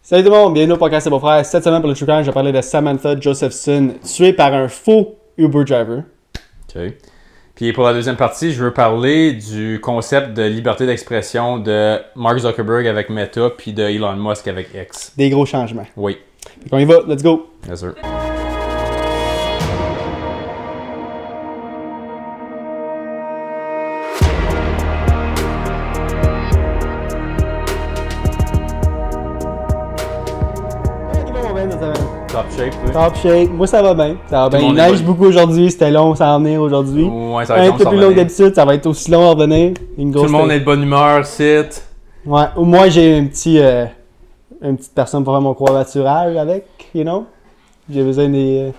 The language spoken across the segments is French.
Salut tout le monde, bienvenue au podcast C'est Beau Frère. Cette semaine pour le True Crime, je vais parler de Samantha Josephson, tuée par un faux Uber driver. OK. Puis pour la deuxième partie, je veux parler du concept de liberté d'expression de Mark Zuckerberg avec Meta puis de Elon Musk avec X. Des gros changements. Oui. Fait qu'on y va, let's go! Bien sûr. Top shape, oui. Top shape, moi ça va bien. Ça va bien. le Il monde est neige bon. beaucoup aujourd'hui, c'était long, ça va en venir aujourd'hui. Ouais, ça va Un être peu long, plus long que d'habitude, ça va être aussi long à revenir. Une Tout grosse le monde est de bonne humeur, sit. Ouais, moi j'ai une petite personne pour faire mon covoiturage avec, you know. J'ai besoin des.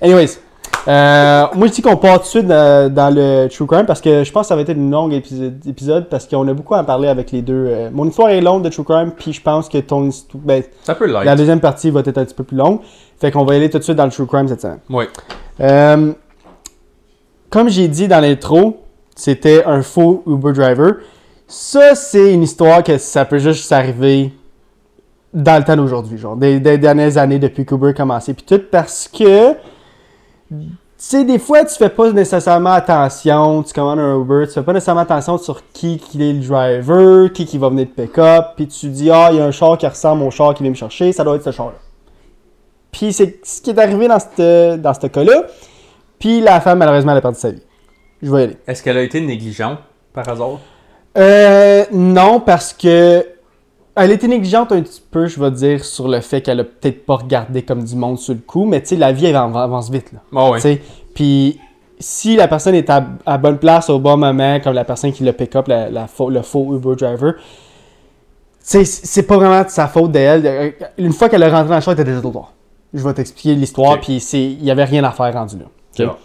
Anyways, moi je dis qu'on part tout de suite dans le True Crime parce que je pense que ça va être une longue épisode parce qu'on a beaucoup à en parler avec les deux. Mon histoire est longue de True Crime, puis je pense que ton histoire. Ben, Ça peut l'être. la deuxième partie va être un petit peu plus longue. Fait qu'on va y aller tout de suite dans le True Crime cette semaine. Oui. Comme j'ai dit dans l'intro, c'était un faux Uber driver. Ça, c'est une histoire que ça peut juste arriver dans le temps d'aujourd'hui, genre des dernières années depuis qu'Uber a commencé, puis tout parce que, tu sais, des fois, tu fais pas nécessairement attention, tu commandes un Uber, tu fais pas nécessairement attention sur qui est le driver, qui va venir te pick-up, puis tu dis, ah, il y a un char qui ressemble au char qui vient me chercher, ça doit être ce char-là. Puis c'est ce qui est arrivé dans ce cas-là, puis la femme, malheureusement, elle a perdu sa vie. Je vais y aller. Est-ce qu'elle a été négligente, par hasard? Non, parce que elle était négligente un petit peu, je vais dire, sur le fait qu'elle a peut-être pas regardé comme du monde sur le coup, mais tu sais, la vie, elle avance vite, là. Oh, oui. Tu sais, puis si la personne est à bonne place au bon moment, comme la personne qui le pick-up, le faux Uber driver, tu sais, c'est pas vraiment de sa faute d'elle. Une fois qu'elle est rentrée dans le char, elle était déjà trop tard. Je vais t'expliquer l'histoire, Ok. puis il y avait rien à faire rendu là. C'est Ok? bon.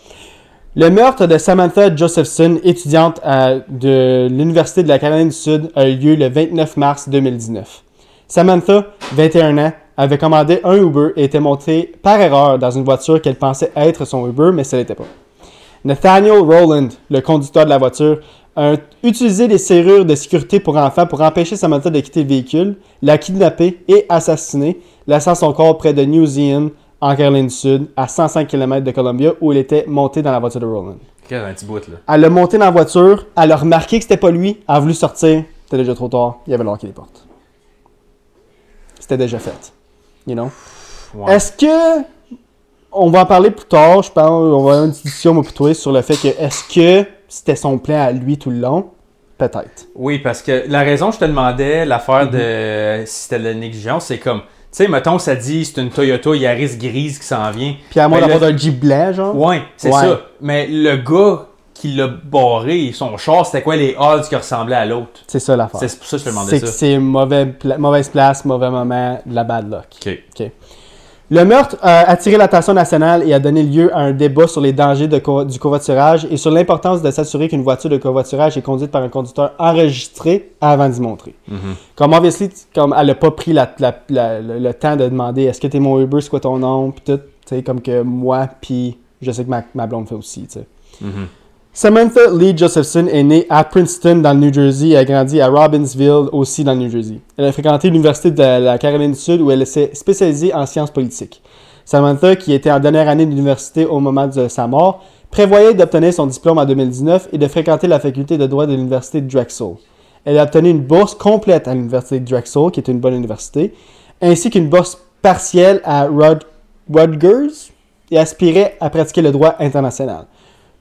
Le meurtre de Samantha Josephson, étudiante de l'Université de la Caroline du Sud, a eu lieu le 29 mars 2019. Samantha, 21 ans, avait commandé un Uber et était montée par erreur dans une voiture qu'elle pensait être son Uber, mais ce n'était pas. Nathaniel Rowland, le conducteur de la voiture, a utilisé des serrures de sécurité pour enfants pour empêcher Samantha de quitter le véhicule, la kidnapper et assassiner, laissant son corps près de New Zealand, en Caroline du Sud, à 105 km de Columbia, où il était monté dans la voiture de Rowland. Ok, un petit bout, là. Elle l'a monté dans la voiture, elle a remarqué que c'était pas lui, elle a voulu sortir, c'était déjà trop tard, il avait locké les portes. C'était déjà fait. You know? Ouais. Est-ce que, on va en parler plus tard, je pense, on va avoir une discussion moi, plus tôt sur le fait que, est-ce que c'était son plan à lui tout le long? Peut-être. Oui, parce que la raison que je te demandais, l'affaire de si c'était de la négligence, c'est comme, tu sais, mettons, ça dit c'est une Toyota Yaris grise qui s'en vient. Puis à moins Ben, d'avoir un Jeep blanc, genre? Ouais, c'est Ouais. ça. Mais le gars qui l'a barré, son char, c'était quoi les odds qui ressemblaient à l'autre? C'est ça l'affaire. C'est pour ça que je te demandais C'est que ça. c'est mauvaise place, mauvais moment, de la bad luck. OK. OK. Le meurtre a attiré l'attention nationale et a donné lieu à un débat sur les dangers du covoiturage et sur l'importance de s'assurer qu'une voiture de covoiturage est conduite par un conducteur enregistré avant d'y montrer. Comme obviously, comme elle n'a pas pris le temps de demander est-ce que t'es mon Uber, c'est quoi ton nom, puis tout, tu sais, comme que moi, puis je sais que ma blonde fait aussi, tu sais. Samantha Lee Josephson est née à Princeton, dans le New Jersey, et a grandi à Robbinsville, aussi dans le New Jersey. Elle a fréquenté l'Université de la Caroline du Sud, où elle s'est spécialisée en sciences politiques. Samantha, qui était en dernière année d'université au moment de sa mort, prévoyait d'obtenir son diplôme en 2019 et de fréquenter la faculté de droit de l'Université de Drexel. Elle a obtenu une bourse complète à l'Université de Drexel, qui est une bonne université, ainsi qu'une bourse partielle à Rutgers, et aspirait à pratiquer le droit international.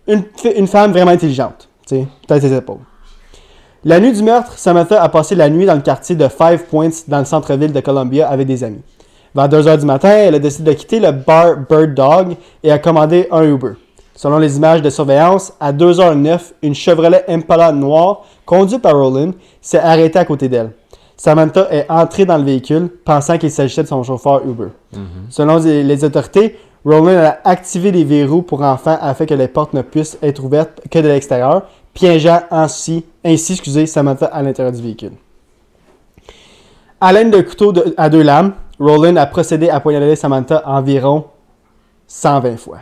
Une femme vraiment intelligente, tu sais, peut-être ses épaules. La nuit du meurtre, Samantha a passé la nuit dans le quartier de Five Points, dans le centre-ville de Columbia, avec des amis. Vers 2h du matin, elle a décidé de quitter le bar Bird Dog et a commandé un Uber. Selon les images de surveillance, à 2h09, une Chevrolet Impala noire, conduite par Rowland, s'est arrêtée à côté d'elle. Samantha est entrée dans le véhicule, pensant qu'il s'agissait de son chauffeur Uber. Selon les autorités, Rowland a activé les verrous pour enfants afin que les portes ne puissent être ouvertes que de l'extérieur, piégeant ainsi Samantha à l'intérieur du véhicule. À l'aide d'un couteau à deux lames, Rowland a procédé à poignarder Samantha environ 120 fois.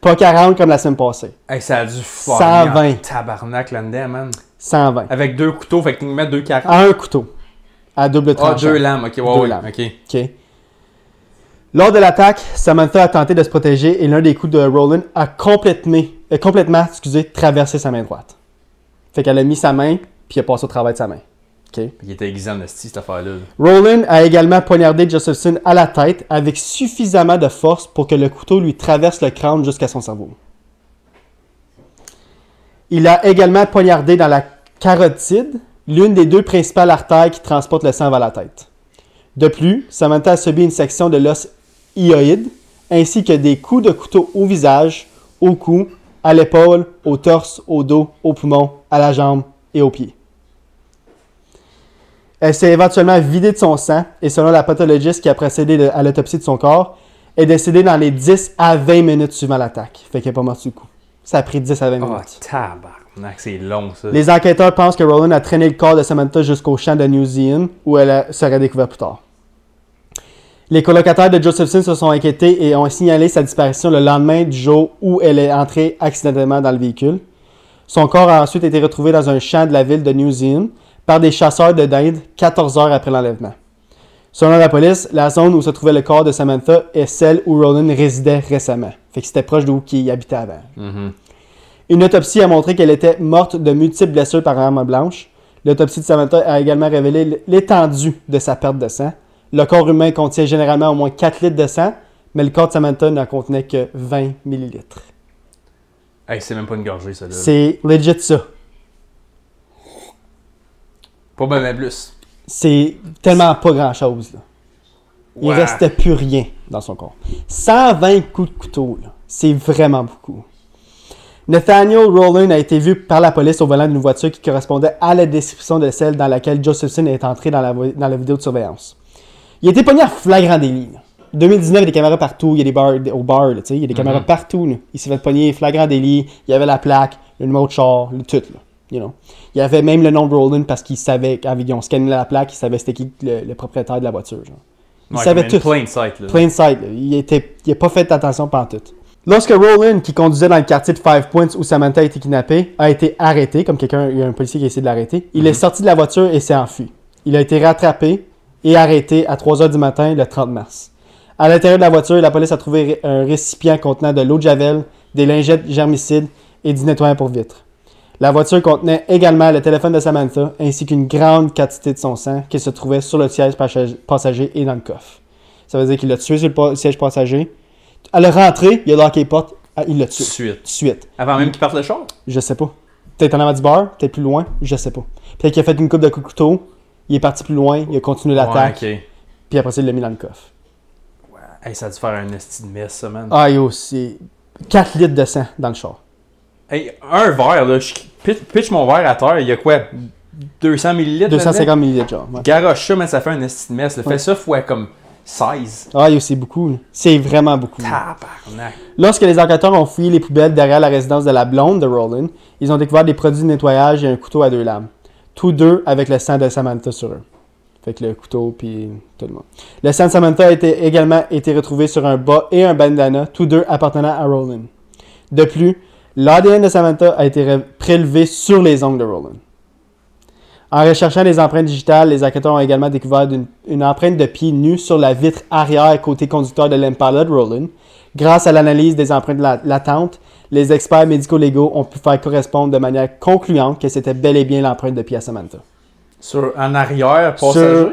Pas 40 comme la semaine passée. Hey, ça a dû faire 120. tabarnak là-dedans, man. 120. Avec deux couteaux, fait que tu mets 2,40. À un couteau. à double tranchant. 2 lames, ok, ouais, Deux ouais, lames. ok. OK. Lors de l'attaque, Samantha a tenté de se protéger et l'un des coups de Roland a complètement traversé sa main droite. Fait qu'elle a mis sa main, puis il a passé au travers de sa main. OK. Il était aiguisé en esti, cette affaire-là. Roland a également poignardé Josephson à la tête avec suffisamment de force pour que le couteau lui traverse le crâne jusqu'à son cerveau. Il a également poignardé dans la carotide, l'une des deux principales artères qui transportent le sang vers la tête. De plus, Samantha a subi une section de l'os hyoïde, ainsi que des coups de couteau au visage, au cou, à l'épaule, au torse, au dos, au poumon, à la jambe et aux pieds. Elle s'est éventuellement vidée de son sang et selon la pathologiste qui a procédé à l'autopsie de son corps, est décédée dans les 10 à 20 minutes suivant l'attaque. Fait qu'elle n'est pas morte du coup. Ça a pris 10 à 20 minutes. Oh, tabarnak, c'est long, ça. Les enquêteurs pensent que Roland a traîné le corps de Samantha jusqu'au champ de New Zealand où elle serait découverte plus tard. Les colocataires de Josephson se sont inquiétés et ont signalé sa disparition le lendemain du jour où elle est entrée accidentellement dans le véhicule. Son corps a ensuite été retrouvé dans un champ de la ville de New Zealand par des chasseurs de dinde 14 heures après l'enlèvement. Selon la police, la zone où se trouvait le corps de Samantha est celle où Roland résidait récemment. Fait que c'était proche d'où il habitait avant. Mm-hmm. Une autopsie a montré qu'elle était morte de multiples blessures par arme blanche. L'autopsie de Samantha a également révélé l'étendue de sa perte de sang. Le corps humain contient généralement au moins 4 litres de sang, mais le corps de Samantha n'en contenait que 20 millilitres. Hey, c'est même pas une gorgée, ça, là. C'est legit ça. Pas bien plus. C'est tellement pas grand-chose. Là. Il Ouais. restait plus rien dans son corps. 120 coups de couteau, là. C'est vraiment beaucoup. Nathaniel Roland a été vu par la police au volant d'une voiture qui correspondait à la description de celle dans laquelle Josephson est entré dans la vidéo de surveillance. Il a été pogné en flagrant délit. Là. 2019, il y a des caméras partout, il y a des bars au bar, là, il y a des caméras partout. Là. Il s'est fait pogner flagrant délit, il y avait la plaque, le numéro de char, le tout. Là, you know. Il y avait même le nom de Roland parce qu'il savait, quand ils ont scanné la plaque, il savait c'était qui le propriétaire de la voiture. Genre. Il savait tout. Plain sight, là. Plain sight. Là. Il n'a pas fait attention pendant tout. Lorsque Roland, qui conduisait dans le quartier de Five Points où Samantha a été kidnappée, a été arrêté, comme il y a un policier qui a essayé de l'arrêter, il est sorti de la voiture et s'est enfui. Il a été rattrapé et arrêté à 3h du matin le 30 mars. À l'intérieur de la voiture, la police a trouvé un récipient contenant de l'eau de javel, des lingettes germicides et du nettoyant pour vitres. La voiture contenait également le téléphone de Samantha ainsi qu'une grande quantité de son sang qui se trouvait sur le siège passager et dans le coffre. Ça veut dire qu'il l'a tué sur le siège passager. À le rentrer, il a locké les portes, il l'a tué. Tout de suite. Avant même qu'il parte le char? Je sais pas. Peut-être en avant du bar, peut-être plus loin, je sais pas. Peut-être qu'il a fait une coupe de coups de couteau, il est parti plus loin, il a continué l'attaque, Ouais, ok. puis après ça, il l'a mis dans le coffre. Ouais. Hey, ça a dû faire un esti de mess, ça, man. Ah yo, c'est 4 litres de sang dans le char. Hey, un verre, là, je pitch mon verre à terre, il y a quoi? 200 millilitres? 250 millilitres, genre. Ouais. Garoche ça, mais ça fait un esti de mess. Là. Ouais. Fais ça fois comme 16. Ah yo, c'est beaucoup. Là. C'est vraiment beaucoup. Tabarnak. Lorsque les enquêteurs ont fouillé les poubelles derrière la résidence de la blonde de Roland, ils ont découvert des produits de nettoyage et un couteau à 2 lames. Tous deux avec le sang de Samantha sur eux. Fait que le couteau puis tout le monde. Le sang de Samantha a également été retrouvé sur un bas et un bandana, tous deux appartenant à Roland. De plus, l'ADN de Samantha a été prélevé sur les ongles de Roland. En recherchant les empreintes digitales, les enquêteurs ont également découvert une empreinte de pied nu sur la vitre arrière côté conducteur de l'Impala de Roland. Grâce à l'analyse des empreintes latentes, les experts médico-légaux ont pu faire correspondre de manière concluante que c'était bel et bien l'empreinte de pied à Samantha. En arrière, passager?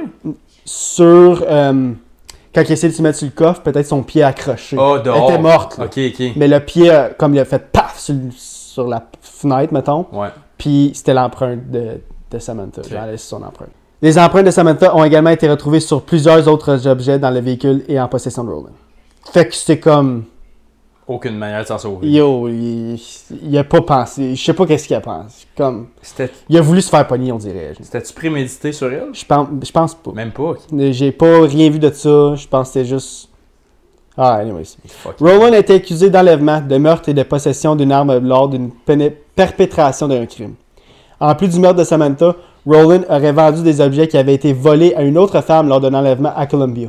Quand il essayait de se mettre sur le coffre, peut-être son pied accroché. Oh, dehors. Elle était morte. Là. Ok. Mais le pied, comme il a fait paf sur la fenêtre, mettons. Ouais. Puis c'était l'empreinte de Samantha. Okay. J'ai laissé son empreinte. Les empreintes de Samantha ont également été retrouvées sur plusieurs autres objets dans le véhicule et en possession de Roland. Fait que c'était comme... Aucune manière de s'en sauver. Yo, il a pas pensé. Je sais pas qu'est-ce qu'il a pensé. Comme... Il a voulu se faire pogner, on dirait. C'était-tu prémédité sur elle? Je pense pas. Même pas. J'ai pas rien vu de ça. Je pense que c'était juste... Ah, anyways. Roland a été accusé d'enlèvement, de meurtre et de possession d'une arme lors d'une perpétration d'un crime. En plus du meurtre de Samantha, Roland aurait vendu des objets qui avaient été volés à une autre femme lors d'un enlèvement à Columbia.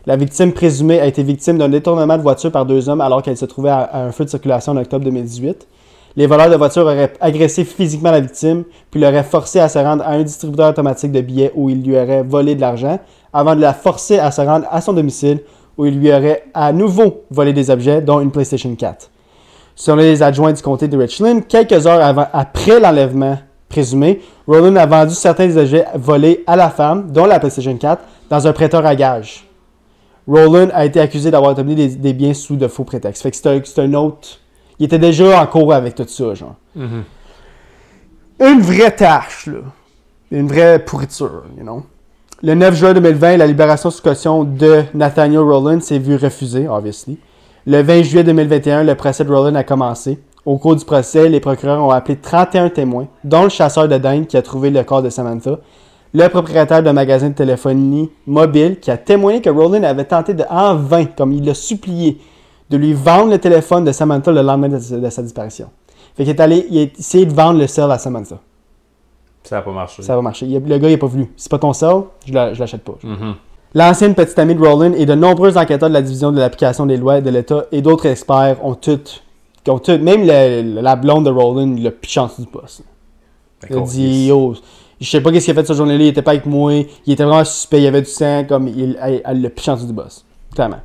La victime présumée a été victime d'un détournement de voiture par 2 hommes alors qu'elle se trouvait à un feu de circulation en octobre 2018. Les voleurs de voitures auraient agressé physiquement la victime, puis l'auraient forcé à se rendre à un distributeur automatique de billets où il lui aurait volé de l'argent, avant de la forcer à se rendre à son domicile, où il lui aurait à nouveau volé des objets, dont une PlayStation 4. Selon les adjoints du comté de Richland, quelques heures après l'enlèvement présumé, Rowland a vendu certains des objets volés à la femme, dont la PlayStation 4, dans un prêteur à gage. Rowland a été accusé d'avoir obtenu des biens sous de faux prétextes. Fait que c'est un autre... Il était déjà en cours avec tout ça, genre. Une vraie tâche, là. Une vraie pourriture, you know. Le 9 juin 2020, la libération sous caution de Nathaniel Rowland s'est vue refuser, obviously. Le 20 juillet 2021, le procès de Rowland a commencé. Au cours du procès, les procureurs ont appelé 31 témoins, dont le chasseur de dinde qui a trouvé le corps de Samantha, le propriétaire d'un magasin de téléphonie mobile qui a témoigné que Rowland avait tenté en vain, comme il l'a supplié, de lui vendre le téléphone de Samantha le lendemain de sa disparition. Fait qu'il il a essayé de vendre le cell à Samantha. Ça n'a pas marché. Ça va marcher. Le gars, il n'est pas venu. C'est pas ton cell, je l'achète pas. L'ancienne petite amie de Rowland et de nombreux enquêteurs de la division de l'application des lois de l'État et d'autres experts ont toutes même la blonde de Rowland, il l'a piché en dessous du poste. Il a dit, yo, je sais pas qu'est-ce qu'il a fait cette journée-là, il était pas avec moi, il était vraiment suspect, il y avait du sang, comme elle l'a piché en dessous du boss. Clairement.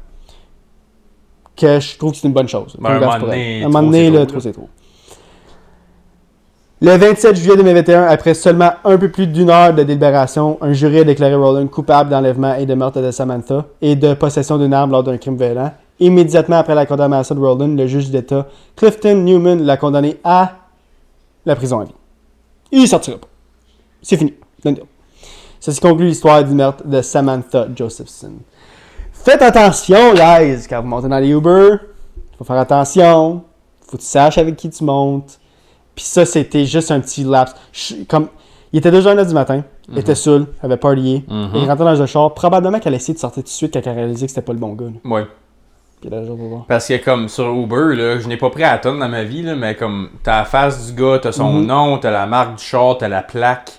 Que je trouve que c'est une bonne chose. À un moment donné, trop c'est trop. Le 27 juillet 2021, après seulement un peu plus d'une heure de délibération, un jury a déclaré Rowland coupable d'enlèvement et de meurtre de Samantha et de possession d'une arme lors d'un crime violent. Immédiatement après la condamnation de Rowland, le juge d'État Clifton Newman l'a condamné à la prison à vie. Il ne sortira pas. C'est fini. Ceci conclut l'histoire du meurtre de Samantha Josephson. Faites attention, guys, quand vous montez dans les Uber. Il faut faire attention. Il faut que tu saches avec qui tu montes. Puis ça, c'était juste un petit laps. Il était 2h du matin. Il était saoul. Il avait partié. Il rentrait dans un char. Probablement qu'elle a essayé de sortir tout de suite quand elle a réalisé que c'était pas le bon gars. Oui. Parce que comme sur Uber, là, je n'ai pas pris à la tonne dans ma vie, là, mais comme t'as la face du gars, t'as son nom, t'as la marque du char, t'as la plaque.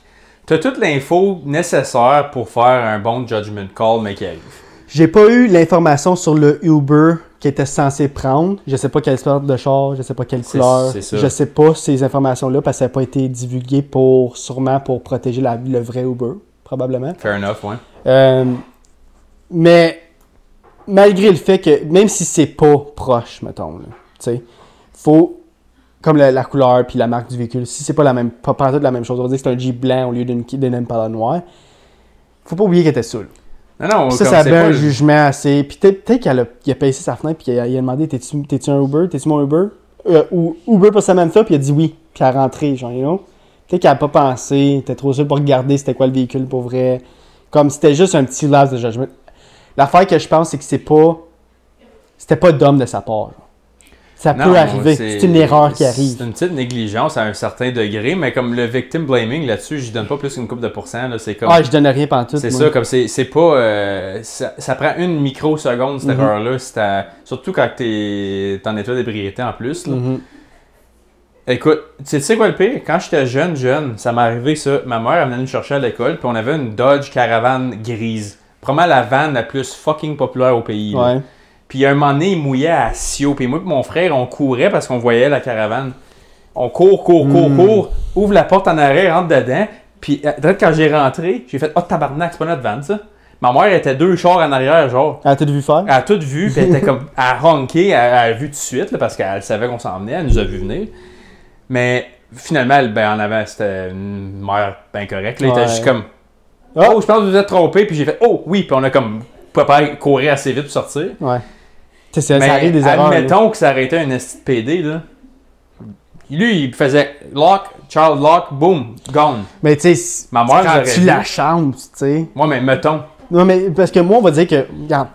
T'as toute l'info nécessaire pour faire un bon judgment call, mais qui arrive. J'ai pas eu l'information sur le Uber qui était censé prendre. Je sais pas quelle sorte de char, je sais pas quelle couleur. Je sais pas ces informations-là parce que ça n'a pas été divulgué sûrement pour protéger le vrai Uber, probablement. Fair enough, ouais. Mais malgré le fait que, même si c'est pas proche, mettons, tu sais, faut, comme la couleur puis la marque du véhicule, si c'est pas pas la même chose, on va dire que c'est un Jeep blanc au lieu d'une Impala noire, faut pas oublier qu'elle était saoule. Non, ça avait un jugement assez. Puis peut-être qu'il a payé sa fenêtre, puis il a demandé t'es-tu un Uber? T'es-tu mon Uber? Ou Uber pour Samantha, puis il a dit oui, puis elle a rentré, genre, you know? Peut-être qu'elle a pas pensé, il était trop sûr pour regarder c'était quoi le véhicule pour vrai. Comme c'était juste un petit laps de jugement. L'affaire que je pense, c'est que c'était pas d'homme de sa part. Genre. Ça peut arriver. C'est une erreur qui arrive. C'est une petite négligence à un certain degré, mais comme le victim blaming là-dessus, je donne pas plus qu'une couple de pourcents. Là, c'est comme, je donne rien pantoute. C'est ça, comme c'est pas... ça prend une microseconde, cette erreur-là. Surtout quand t'es en état d'ébriété en plus. Là. Écoute, tu sais quoi le pire? Quand j'étais jeune, ça m'est arrivé ça. Ma mère, elle venait nous chercher à l'école, puis on avait une Dodge Caravan grise. Probablement la van la plus fucking populaire au pays. Là. Puis un moment donné, il mouillait à Sio. Puis moi et mon frère, on courait parce qu'on voyait la caravane. On court, ouvre la porte en arrière, rentre dedans. Puis quand j'ai rentré, j'ai fait « Oh tabarnak, c'est pas notre van ça ». Ma mère était 2 chars en arrière, genre. Elle a tout vu faire? Elle a tout vu, puis elle était comme à ronquer, elle a vu tout de suite, là, parce qu'elle savait qu'on s'en venait, elle nous a vu venir. Mais finalement, en avant, c'était une mère bien correcte. Là, il était juste comme « Oh, je pense que vous êtes trompé ». Puis j'ai fait « Oh, oui ». Puis on a comme pas courir assez vite pour sortir. Ouais. Ça arrive des erreurs. Admettons que ça aurait été un esti de PD, là. Lui, il faisait lock, child lock, boom, gone. Mais tu sais, ma mère quand tu la chantes, tu sais. Ouais, mais mettons. Non, mais parce que moi, on va dire que, regarde,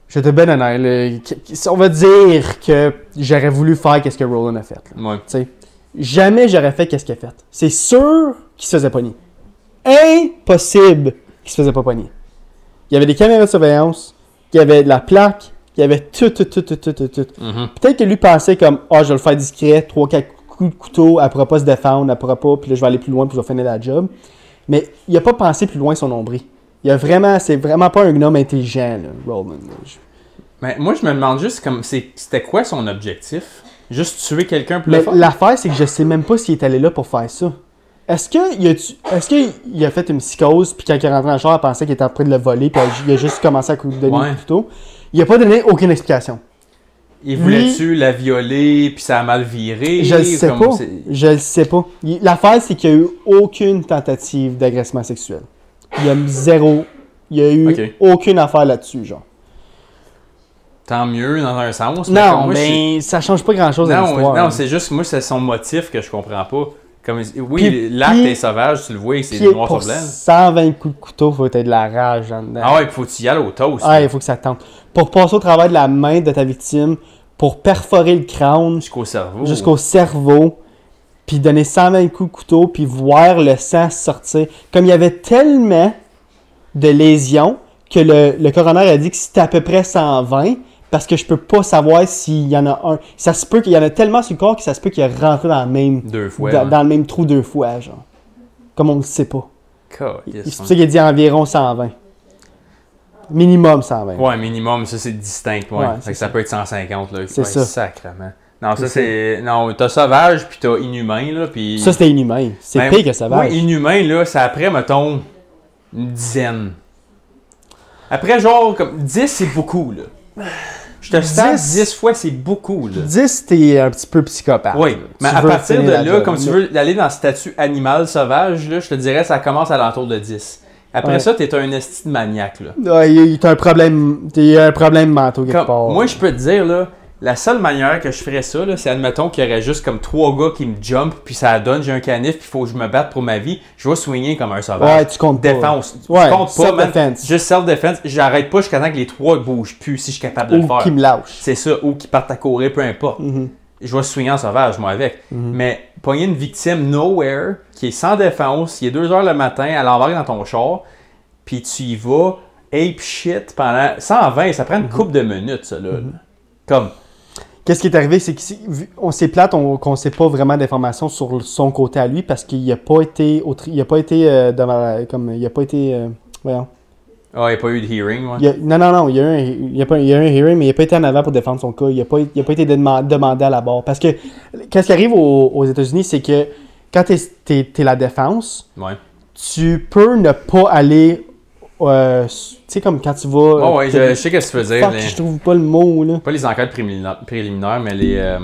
je te ben honnête, on va dire que j'aurais voulu faire qu'est-ce que Rowland a fait. Là. Ouais. Tu sais, jamais j'aurais fait qu'est-ce qu'il a fait. C'est sûr qu'il se faisait pogner. Impossible qu'il se faisait pas pogner. Il y avait des caméras de surveillance, il y avait de la plaque, il y avait tout. Peut-être que lui pensait comme je vais le faire discret, 3-4 coups de couteau, elle pourra pas se défendre, elle pourra pas, puis là je vais aller plus loin, puis je vais finir la job. Mais il a pas pensé plus loin son nombril. C'est vraiment pas un homme intelligent, là, Rowland. Mais moi je me demande juste comme c'était quoi son objectif? Juste tuer quelqu'un pour le Mais fun? l'affaire, c'est que je sais même pas s'il est allé là pour faire ça. Est-ce qu'il a fait une psychose, puis quand il est rentré dans le char, il pensait qu'il était en train de le voler, puis il a juste commencé à donner Ouais. le couteau? Il a pas donné aucune explication. Il voulait-tu la violer, puis ça a mal viré? Je le sais comme pas. c'est- Je le sais pas. L'affaire, c'est qu'il n'y a eu aucune tentative d'agressement sexuel. Il y a zéro. Il y a eu Ok. aucune affaire là-dessus, genre. Tant mieux, dans un sens. Non, moi, mais ça change pas grand-chose à l'histoire. non, hein. c'est juste, moi, c'est son motif que je comprends pas. Comme, oui, Puis- l'acte puis- est sauvage, tu le vois, c'est Puis noir sur pour blanc. 120 coups de couteau, il faut être de la rage en dedans. Ah ouais, puis faut que tu y ailles au toast. Ah, il faut que ça tente. Pour passer au travers de la main de ta victime, pour perforer le crâne Jusqu'au cerveau. jusqu'au cerveau, puis donner 120 coups de couteau, puis voir le sang sortir. Comme il y avait tellement de lésions que le coroner a dit que c'était à peu près 120, parce que je peux pas savoir s'il y en a un. Ça se peut qu'il y en a tellement sur le corps que ça se peut qu'il est rentré dans le même, 2 fois. dans le même trou 2 fois, genre. Comme on le sait pas. C'est Yes, pour ça qu'il a dit environ 120. Minimum 120. ouais, minimum, ça c'est distinct. Ouais. Ouais, Fait c'est que ça peut être 150. Là. C'est Ouais, ça. Sacrement. Non, ça C'est c'est. Non, t'as sauvage, puis t'as inhumain, là. Puis... Ça, c'était inhumain. C'est Ben, pire que sauvage. Ouais, inhumain, là, c'est après, mettons, une dizaine. Après, genre, comme 10, c'est beaucoup, là. Je te sens 10 fois, c'est beaucoup, là. 10, t'es un petit peu psychopathe. Oui, mais Tu à veux partir de finir la là, job. comme tu veux aller dans le statut animal sauvage, là, je te dirais, ça commence à l'entour de 10. Après Ouais. ça, t'es un esti de maniaque, là. Ouais, t'as un problème. T'as un problème mental quelque Comme, part. moi, je peux te dire, là, la seule manière que je ferais ça, là, c'est admettons qu'il y aurait juste comme 3 gars qui me jump, puis ça donne, j'ai un canif, puis il faut que je me batte pour ma vie. Je vais swinger comme un sauvage. Ouais, tu comptes pas. Défense. Ouais, je compte pas, man. self-defense. Juste self-defense. J'arrête pas jusqu'à temps que les 3 bougent plus si je suis capable de le Ou faire. qui me lâche. C'est ça, ou qui partent à courir, peu importe. Mhm. Je vais swinger en sauvage, moi, avec. Mhm. Mais pogner une victime nowhere, qui est sans défense, il est 2 heures le matin, elle embarque dans ton char, puis tu y vas, ape shit, pendant 120, ça prend une couple de minutes, ça, là. Comme, Qu'est-ce qui est arrivé, c'est qu'on s'est plate, qu'on sait pas vraiment d'informations sur son côté à lui parce qu'il n'a pas été, il a pas été devant, comme il a pas été, voyons. ah, il n'y a pas eu de hearing, ouais. Non, il y a eu un hearing, mais il n'a pas été en avant pour défendre son cas. Il n'a pas été demandé à la barre. Parce que, qu'est-ce qui arrive aux États-Unis, c'est que quand t'es la défense, Ouais. tu peux ne pas aller, tu sais, comme quand tu vas... Oh, ouais, je sais ce que tu veux dire. Fuck, je trouve pas le mot, là. Pas les enquêtes préliminaires, mais les.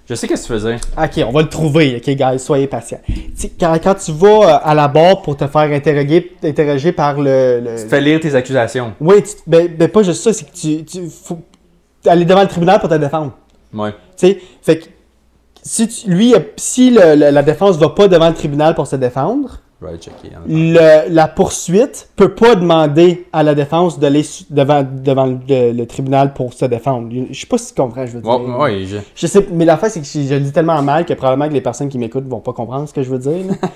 Je sais ce que tu veux dire. Ok, on va le trouver, ok, guys, soyez patients. Tu sais, quand tu vas à la barre pour te faire interroger par le... Tu te fais lire tes accusations. Oui, ben, pas juste ça, c'est que tu faut aller devant le tribunal pour te défendre. Ouais. Tu sais, fait que si la défense va pas devant le tribunal pour se défendre, Right, checker. la poursuite peut pas demander à la défense d'aller devant le tribunal pour se défendre. Je sais pas si tu comprends, je veux dire. Ouais, Je sais, mais la fin, c'est que je le dis tellement mal que probablement que les personnes qui m'écoutent vont pas comprendre ce que je veux dire. là.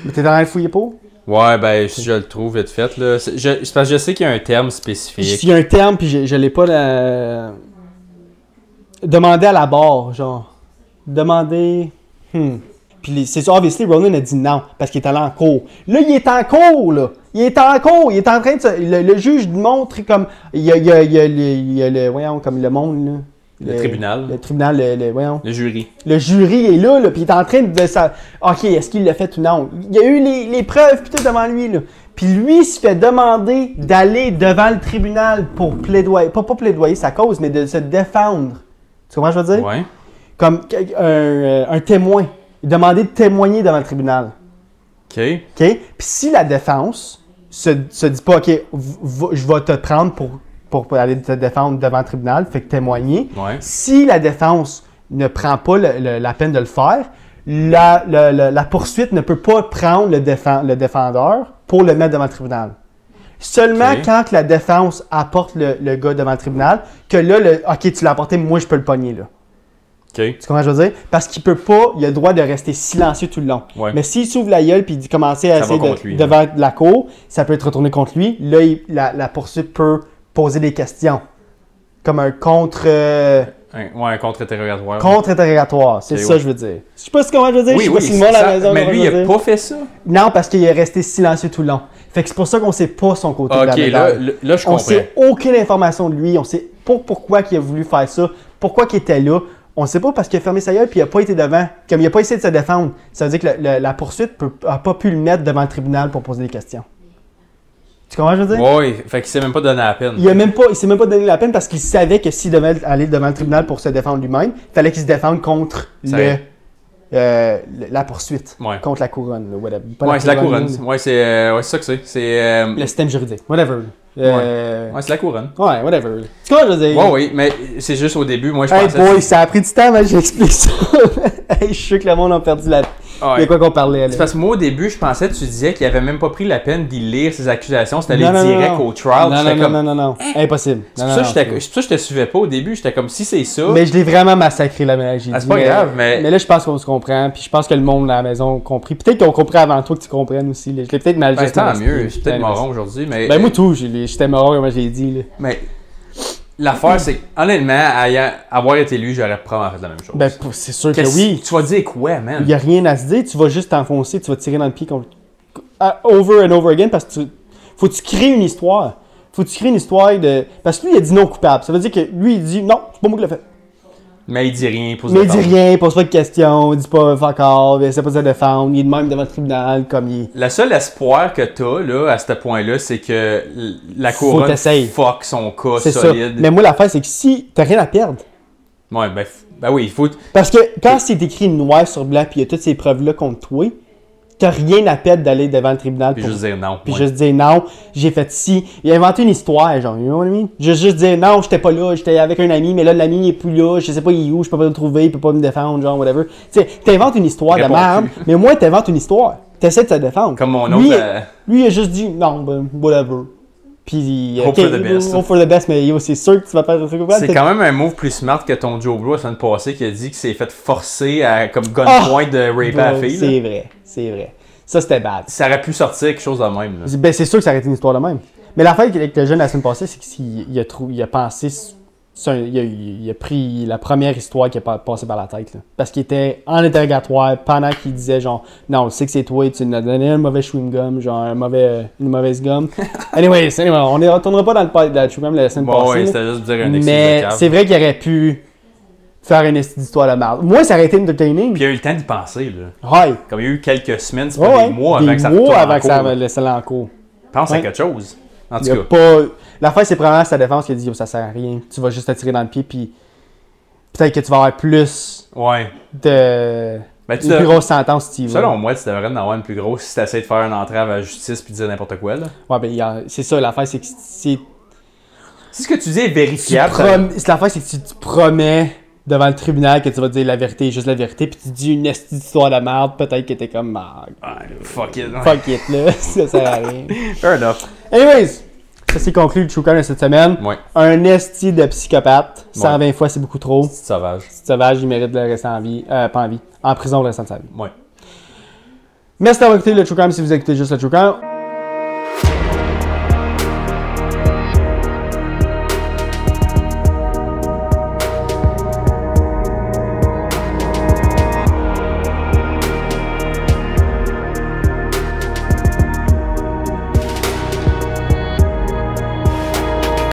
Mais t'es dans le fouiller pour? Ouais, ben, si je le trouve vite fait, là. C'est parce que je sais qu'il y a un terme spécifique. Il y a un terme, puis je l'ai pas la... Demander à la barre, genre. Demander... Puis c'est ça, obviously, Ronan a dit non, parce qu'il est allé en cours. Là, il est en cours, là. Il est en cours, il est en train de... Le juge montre comme... Il y a le... Voyons, comme le monde, là. Le tribunal. Le tribunal, voyons. Le jury. Le jury est là, puis il est en train de ça. OK, est-ce qu'il l'a fait ou non? Il y a eu les preuves, puis tout devant lui, là. Puis lui, il se fait demander d'aller devant le tribunal pour plaidoyer. Pas plaidoyer sa cause, mais de se défendre. Tu comprends ce que je veux dire? Ouais. Comme un témoin. Il demandait de témoigner devant le tribunal. OK. OK? Puis si la défense se dit pas, OK, je vais te prendre pour aller te défendre devant le tribunal, fait que témoigner. Ouais. Si la défense ne prend pas la peine de le faire, la poursuite ne peut pas prendre le défendeur pour le mettre devant le tribunal. Seulement Ok. quand la défense apporte le gars devant le tribunal, que là, OK, tu l'as apporté, moi je peux le pogner là. OK. Tu comprends ce que je veux dire? Parce qu'il peut pas, il a le droit de rester silencieux tout le long. Ouais. Mais s'il s'ouvre la gueule puis il commence à Ça va essayer contre lui, devant la cour, ça peut être retourné contre lui. Là, la poursuite peut poser des questions. Comme un Un contre-interrogatoire. contre-interrogatoire. C'est Ok, ça ouais. je veux dire. Je sais pas comment je veux dire. Oui, je sais pas oui, si le monde à la ça- maison mais va lui, me il a dire. pas fait ça. Non, parce qu'il est resté silencieux tout le long. Fait que c'est pour ça qu'on sait pas son côté de la Ok, médaille. là, je comprends. On sait aucune information de lui. On sait pas pourquoi il a voulu faire ça, pourquoi il était là. On sait pas parce qu'il a fermé sa gueule puis il a pas été devant. Comme il a pas essayé de se défendre. Ça veut dire que la poursuite a pas pu le mettre devant le tribunal pour poser des questions. Tu comprends ce que je veux dire? Oui, fait qu'il s'est même pas donné la peine. Il s'est même pas donné la peine parce qu'il savait que s'il devait aller devant le tribunal pour se défendre lui-même, il fallait qu'il se défende contre la poursuite. Ouais. Contre la couronne. Whatever. Ouais, c'est la couronne. Ouais, c'est ça que c'est. C'est. Le système juridique. Whatever. Ouais, c'est la couronne. Ouais, whatever. Tu vois, je veux dire. Ouais, oui, mais c'est juste au début, moi je Hey pensais. boy, ça a pris du temps, mais j'explique ça. Hey, je suis sûr que le monde a perdu la. Ouais. Il y a quoi qu'on parlait là? C'est parce que moi au début, je pensais que tu disais qu'il avait même pas pris la peine d'y lire ses accusations, c'était Non, allé non, direct non. au trial. Non. Impossible. C'est pour ça que je te suivais pas au début, j'étais comme si c'est ça. Mais je l'ai vraiment massacré la magie. C'est pas grave, mais. Mais là, je pense qu'on se comprend, puis je pense que le monde à la maison a compris. Peut-être qu'ils ont compris avant toi que tu comprennes aussi. Là. Je l'ai peut-être mal Ben, juste tant expliqué. mieux, je suis peut-être moron aujourd'hui, mais. Ben, moi, tout. J'étais moron, comme je l'ai dit. Là. Mais. L'affaire, c'est que, honnêtement, avoir été lui, j'aurais probablement fait la même chose. Ben, c'est sûr que oui. Tu vas dire quoi, man? Il n'y a rien à se dire. Tu vas juste t'enfoncer, tu vas tirer dans le pied over and over again parce que faut que tu crées une histoire. Faut que tu crées une histoire de. Parce que lui, il a dit non coupable. Ça veut dire que lui, il dit non, c'est pas moi qui l'ai fait. Mais il dit rien, Mais il dit rien, il pose pas de questions, il dit pas fuck off, il essaie pas de se défendre, il est de même devant le tribunal comme il est. Le seul espoir que t'as, là, à ce point-là, c'est que la couronne fuck son cas c'est solide. Ça. Mais moi, l'affaire, c'est que si t'as rien à perdre. Ouais, ben oui, il faut. Parce que quand c'est écrit noir sur blanc puis il y a toutes ces preuves-là contre toi, t'as rien à perdre d'aller devant le tribunal. Puis juste dire non. Puis juste dire non, j'ai fait ci. Il a inventé une histoire, genre, you know what I mean? Juste dire non, j'étais pas là, j'étais avec un ami, mais là, l'ami il est plus là, je sais pas il est où, je peux pas le trouver, il peut pas me défendre, genre, whatever. Tu sais, t'inventes une histoire de merde, mais au moins t'inventes une histoire. T'essaies de te défendre. Comme mon oncle. Lui, il a juste dit non, ben, whatever. Puis, hope for the best. Hope for the best, mais yo, c'est sûr que tu vas pas être coupable. C'est quand même un move plus smart que ton Joe Blow la semaine passée qui a dit qu'il s'est fait forcer à, comme gunpoint de raper la fille. C'est vrai. Ça, c'était bad. Ça aurait pu sortir quelque chose de même. Là. Ben, c'est sûr que ça aurait été une histoire de même. Mais l'affaire avec le jeune la semaine passée, c'est qu'il a pensé. Il a pris la première histoire qui a passé par la tête. Là. Parce qu'il était en interrogatoire pendant qu'il disait genre non, on sait que c'est toi et tu nous as donné un mauvais chewing-gum, genre une mauvaise gomme. Anyway, on ne retournera pas dans le chewing-gum la semaine passée. Oui, c'était juste dire un excuse. Mais c'est vrai qu'il aurait pu faire une histoire de merde. Moi, ça aurait été entertaining. Puis il a eu le temps d'y penser. Là. Ouais. Comme il y a eu quelques semaines, c'est pas des mois avant que ça retourne laissé en cours. Pense à quelque chose. En tout cas. Pas... L'affaire, c'est probablement sa défense qui a dit oh, ça sert à rien. Tu vas juste te tirer dans le pied, puis peut-être que tu vas avoir plus de plus grosse sentence si tu y vas. Selon moi, tu devrais en avoir une plus grosse si tu essaies de faire une entrave à la justice puis de dire n'importe quoi. Là. Ouais, ben c'est ça, l'affaire, c'est que c'est. Si ce que tu dis est vérifiable. L'affaire, c'est que tu promets devant le tribunal que tu vas dire la vérité, juste la vérité, puis tu dis une histoire de merde, peut-être que t'es comme fuck it. Fuck it, là. Ça sert à rien. Fair enough. Anyways, ça c'est conclu le True Crime de cette semaine. Ouais. Un esti de psychopathe. 120 fois, c'est beaucoup trop. C'est sauvage. C'est sauvage, il mérite de rester en vie. Pas en vie. En prison le restant de sa vie. Ouais. Merci d'avoir écouté le True Crime si vous écoutez juste le True Crime.